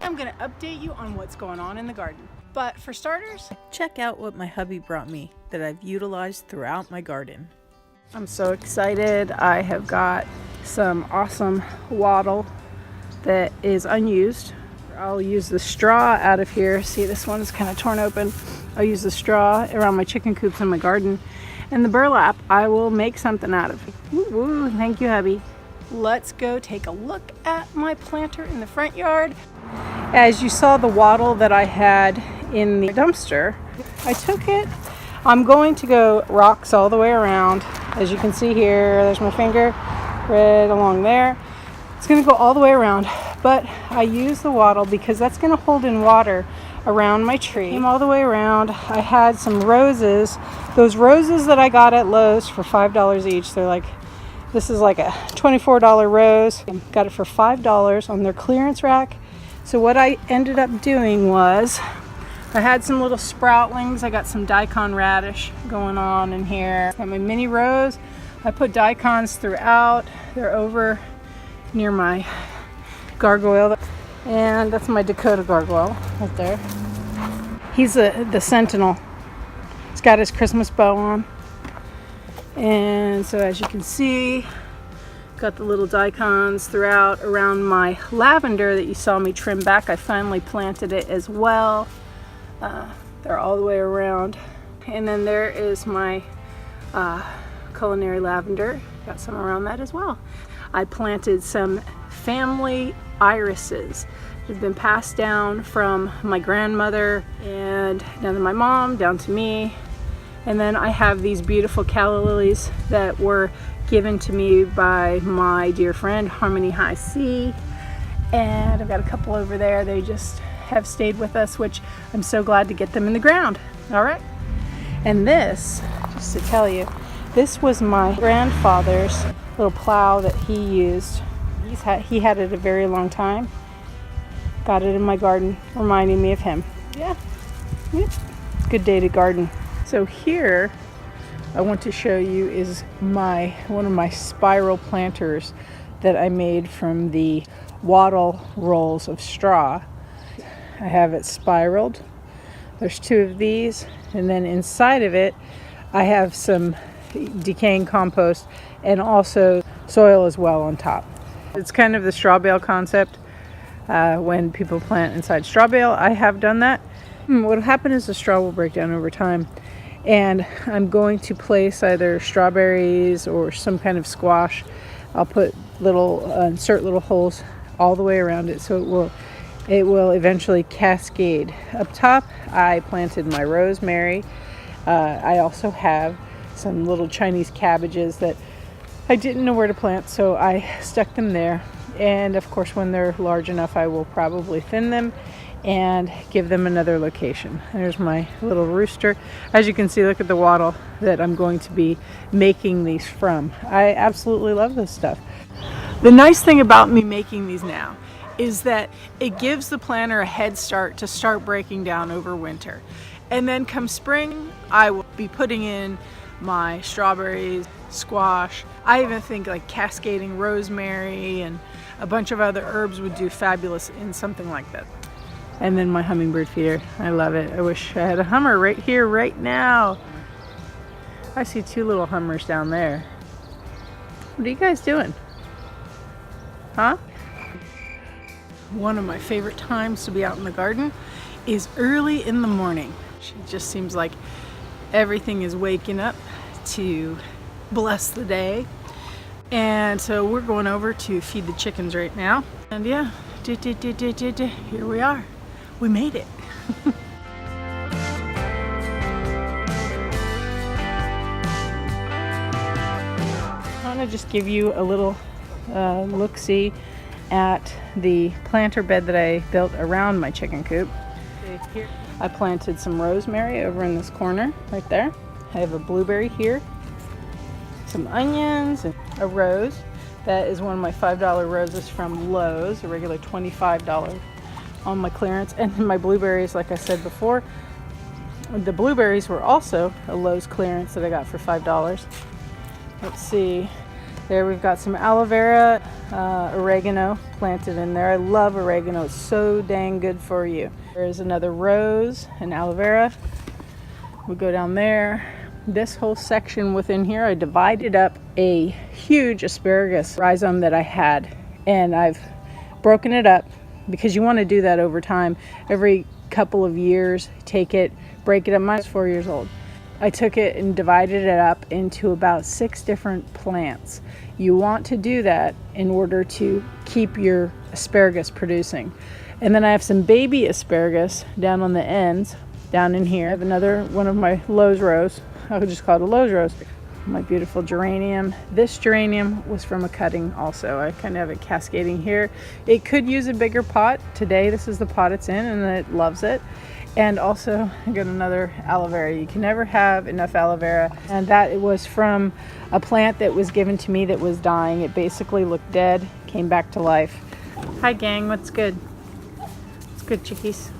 I'm gonna update you on what's going on in the garden. But for starters, check out what my hubby brought me that I've utilized throughout my garden. I'm so excited. I have got some awesome wattle that is unused. I'll use the straw out of here. See, this one is kind of torn open. I'll use the straw around my chicken coops in my garden. And the burlap, I will make something out of. Woo, thank you, hubby. Let's go take a look at my planter in the front yard. As you saw the wattle that I had in the dumpster, I took it. I'm going to go rocks all the way around. As you can see here, there's my finger right along there. It's going to go all the way around, but I use the wattle because that's going to hold in water around my tree. Came all the way around. I had some roses. Those roses that I got at Lowe's for $5 each. They're like, this is like a $24 rose. Got it for $5 on their clearance rack. So what I ended up doing was, I had some little sproutlings. I got some daikon radish going on in here. Got my mini rose. I put daikons throughout. They're over near my gargoyle. And that's my Dakota gargoyle right there. He's the sentinel. He's got his Christmas bow on. And so as you can see, got the little daikons throughout around my lavender that you saw me trim back. I finally planted it as well. They're all the way around. And then there is my culinary lavender. Got some around that as well. I planted some family irises that have been passed down from my grandmother and down to my mom, down to me. And then I have these beautiful calla lilies that were given to me by my dear friend Harmony High C. And I've got a couple over there. They just have stayed with us, which I'm so glad to get them in the ground. All right. And this, just to tell you, this was my grandfather's little plow that he used. He had it a very long time. Got it in my garden, reminding me of him. Yeah. Yep. Good day to garden. So here, I want to show you is one of my spiral planters that I made from the wattle rolls of straw. I have it spiraled. There's 2 of these, and then inside of it I have some decaying compost and also soil as well on top. It's kind of the straw bale concept. When people plant inside straw bale, I have done that. What will happen is the straw will break down over time, and I'm going to place either strawberries or some kind of squash. I'll put insert little holes all the way around it so it will eventually cascade. Up top, I planted my rosemary. I also have some little Chinese cabbages that I didn't know where to plant, so I stuck them there. And of course, when they're large enough, I will probably thin them and give them another location. There's my little rooster. As you can see, look at the wattle that I'm going to be making these from. I absolutely love this stuff. The nice thing about me making these now is that it gives the planter a head start to start breaking down over winter. And then come spring, I will be putting in my strawberries, squash. I even think like cascading rosemary and a bunch of other herbs would do fabulous in something like that. And then my hummingbird feeder. I love it. I wish I had a hummer right here, right now. I see 2 little hummers down there. What are you guys doing? Huh? One of my favorite times to be out in the garden is early in the morning. It just seems like everything is waking up to bless the day. And so we're going over to feed the chickens right now. And yeah, here we are. We made it. I want to just give you a little look-see at the planter bed that I built around my chicken coop. Here, I planted some rosemary over in this corner right there. I have a blueberry here, some onions, and a rose. That is one of my $5 roses from Lowe's, a regular $25 on my clearance. And then my blueberries, like I said before, the blueberries were also a Lowe's clearance that I got for $5. Let's see. There we've got some aloe vera, oregano planted in there. I love oregano, it's so dang good for you. There's another rose and aloe vera. We go down there. This whole section within here, I divided up a huge asparagus rhizome that I had, and I've broken it up because you want to do that over time. Every couple of years, take it, break it up. Mine's 4 years old. I took it and divided it up into about 6 different plants. You want to do that in order to keep your asparagus producing. And then I have some baby asparagus down on the ends, down in here. I have another one of my Lowe's rose. I would just call it a Lowe's rose. My beautiful geranium. This geranium was from a cutting also. I kind of have it cascading here. It could use a bigger pot. Today, this is the pot it's in, and it loves it. And also, I got another aloe vera. You can never have enough aloe vera. And that it was from a plant that was given to me that was dying. It basically looked dead, came back to life. Hi gang, what's good? What's good, chickies?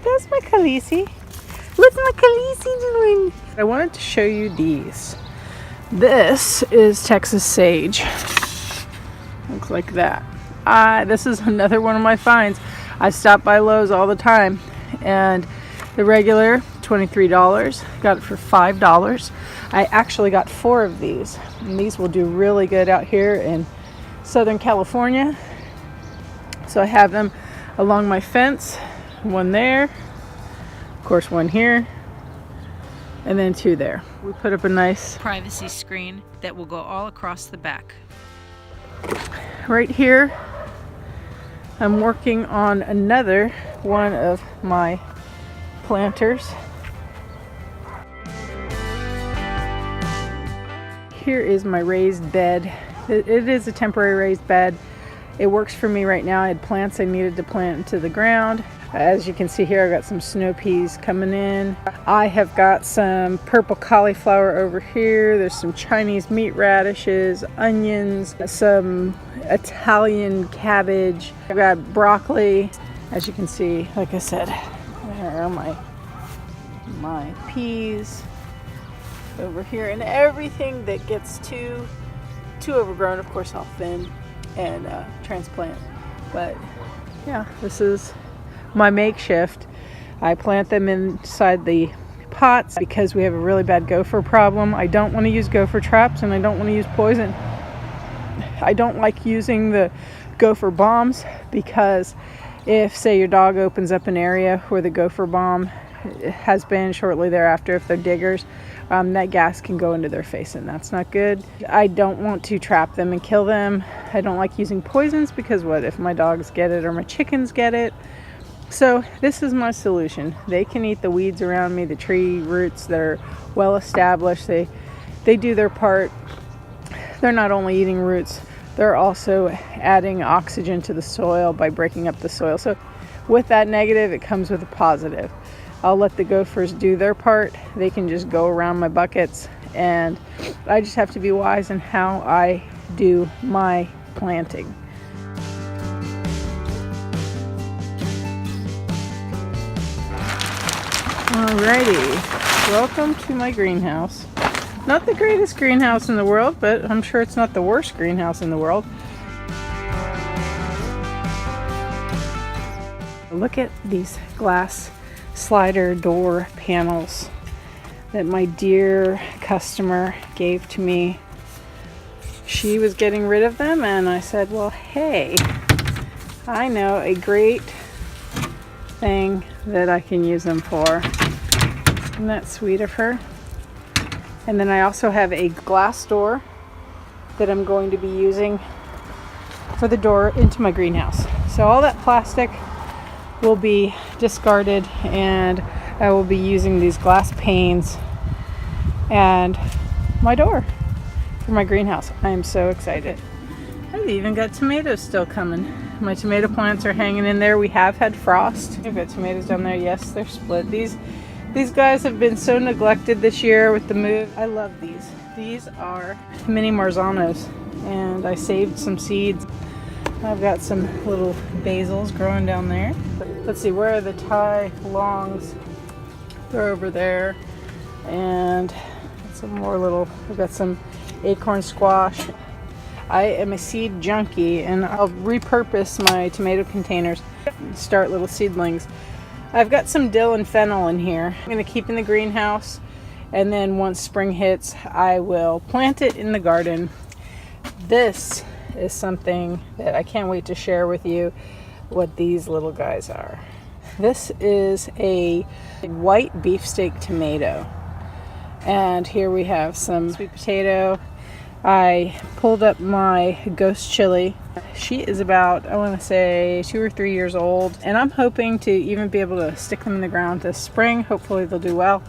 That's my Khaleesi. What's my Khaleesi doing? I wanted to show you these. This is Texas sage. Looks like that. This is another one of my finds. I stop by Lowe's all the time, and the regular $23, got it for $5. I actually got 4 of these, and these will do really good out here in Southern California. So I have them along my fence, one there, of course one here, and then 2 there. We put up a nice Privacy screen that will go all across the back. right here. I'm working on another one of my planters. Here is my raised bed. It is a temporary raised bed. It works for me right now. I had plants I needed to plant into the ground. As you can see here, I've got some snow peas coming in. I have got some purple cauliflower over here. There's some Chinese meat radishes, onions, some Italian cabbage. I've got broccoli. As you can see, like I said, there are my peas over here. And everything that gets too overgrown, of course, I'll thin and transplant. But yeah, this is my makeshift. I plant them inside the pots because we have a really bad gopher problem. I don't want to use gopher traps, and I don't want to use poison. I don't like using the gopher bombs because if, say, your dog opens up an area where the gopher bomb has been shortly thereafter, if they're diggers, that gas can go into their face, and that's not good. I don't want to trap them and kill them. I don't like using poisons because what if my dogs get it or my chickens get it? So this is my solution. They can eat the weeds around me, the tree roots that are well established. They do their part. They're not only eating roots, they're also adding oxygen to the soil by breaking up the soil. So with that negative, it comes with a positive. I'll let the gophers do their part. They can just go around my buckets, and I just have to be wise in how I do my planting. Alrighty, welcome to my greenhouse. Not the greatest greenhouse in the world, but I'm sure it's not the worst greenhouse in the world. Look at these glass slider door panels that my dear customer gave to me. She was getting rid of them, and I said, well, hey, I know a great thing that I can use them for. Isn't that sweet of her? And then I also have a glass door that I'm going to be using for the door into my greenhouse. So all that plastic will be discarded, and I will be using these glass panes and my door for my greenhouse. I am so excited. I've even got tomatoes still coming. My tomato plants are hanging in there. We have had frost. I've got tomatoes down there. Yes, they're split. These guys have been so neglected this year with the move. I love these. These are mini Marzanos, and I saved some seeds. I've got some little basils growing down there. Let's see, where are the Thai longs? They're over there. And some more little, we've got some acorn squash. I am a seed junkie, and I'll repurpose my tomato containers, start little seedlings. I've got some dill and fennel in here. I'm going to keep in the greenhouse, and then once spring hits, I will plant it in the garden. This is something that I can't wait to share with you what these little guys are. This is a white beefsteak tomato. And here we have some sweet potato. I pulled up my ghost chili. She is about, I want to say 2 or 3 years old. And I'm hoping to even be able to stick them in the ground this spring. Hopefully they'll do well.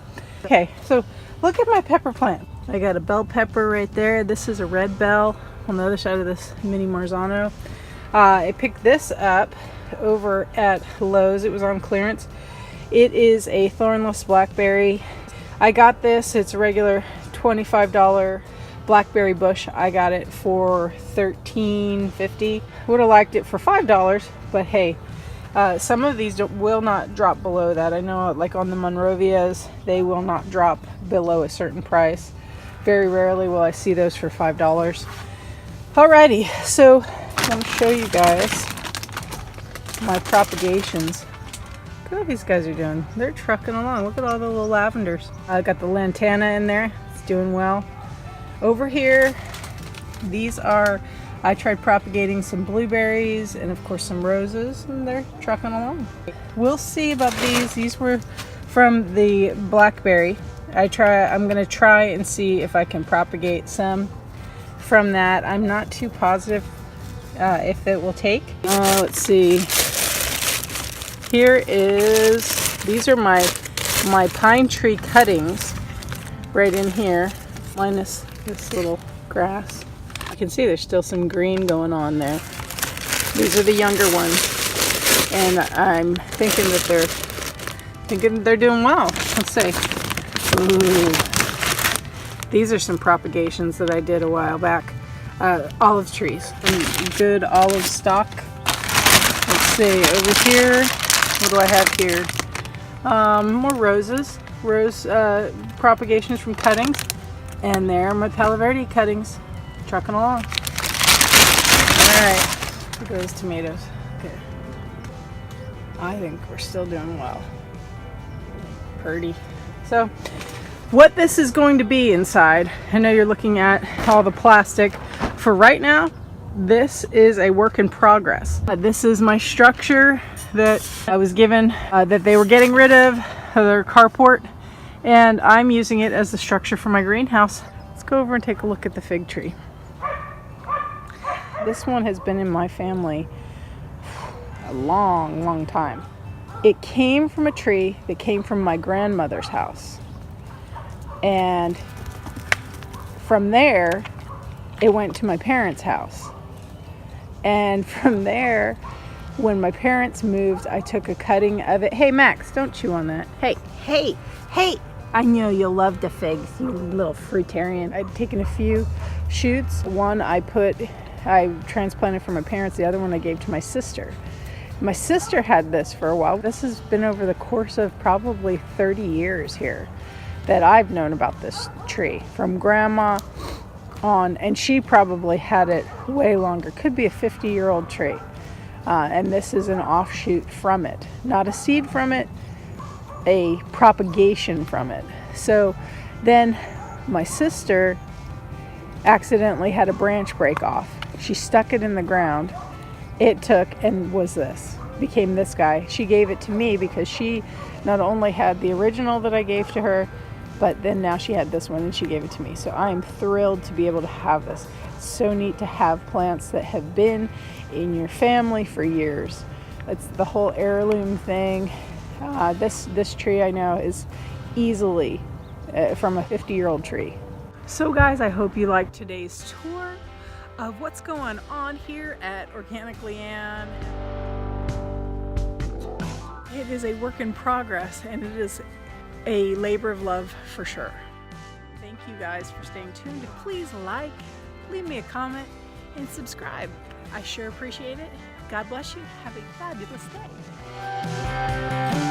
Okay, so look at my pepper plant. I got a bell pepper right there. This is a red bell on the other side of this mini Marzano. I picked this up over at Lowe's. It was on clearance. It is a thornless blackberry. I got this, it's a regular $25 blackberry bush. I got it for $13.50. Would have liked it for $5, but hey, some of these will not drop below that. I know, like on the Monrovias, they will not drop below a certain price. Very rarely will I see those for $5. Alrighty, so I'm going to show you guys my propagations. Look at what these guys are doing. They're trucking along. Look at all the little lavenders. I got the lantana in there. It's doing well. Over here, these are, I tried propagating some blueberries and of course some roses, and they're trucking along. We'll see about these. These were from the blackberry. I'm gonna try and see if I can propagate some from that. I'm not too positive if it will take. Let's see. Here is, these are my pine tree cuttings right in here, minus this little grass. You can see there's still some green going on there. These are the younger ones, and I'm thinking that they're doing well. Let's see. Ooh. These are some propagations that I did a while back. Olive trees, and good olive stock. Let's see, over here, what do I have here? More roses, rose propagations from cuttings, and there are my Palo Verde cuttings, trucking along. All right, look at those tomatoes. Okay, I think we're still doing well. Pretty. So, what this is going to be inside, I know you're looking at all the plastic. For right now, this is a work in progress. This is my structure that I was given, that they were getting rid of their carport, and I'm using it as the structure for my greenhouse. Let's go over and take a look at the fig tree. This one has been in my family a long time. It came from a tree that came from my grandmother's house, and from there it went to my parents' house, and from there, when my parents moved, I took a cutting of it. Hey Max, don't chew on that. Hey, I know you'll love the figs, you little fruitarian. I'd taken a few shoots. One I transplanted from my parents, the other one I gave to my sister. My sister had this for a while. This has been over the course of probably 30 years here that I've known about this tree, from grandma on, and she probably had it way longer. Could be a 50-year-old tree. And this is an offshoot from it. Not a seed from it, a propagation from it. So then my sister accidentally had a branch break off. She stuck it in the ground. It took and became this guy. She gave it to me because she not only had the original that I gave to her, but then now she had this one and she gave it to me. So I am thrilled to be able to have this. It's so neat to have plants that have been in your family for years. It's the whole heirloom thing. This tree I know is easily from a 50-year-old tree. So guys, I hope you liked today's tour of what's going on here at Organically. It is a work in progress, and it is a labor of love for sure. Thank you guys for staying tuned. Please like, leave me a comment, and subscribe. I sure appreciate it. God bless you. Have a fabulous day.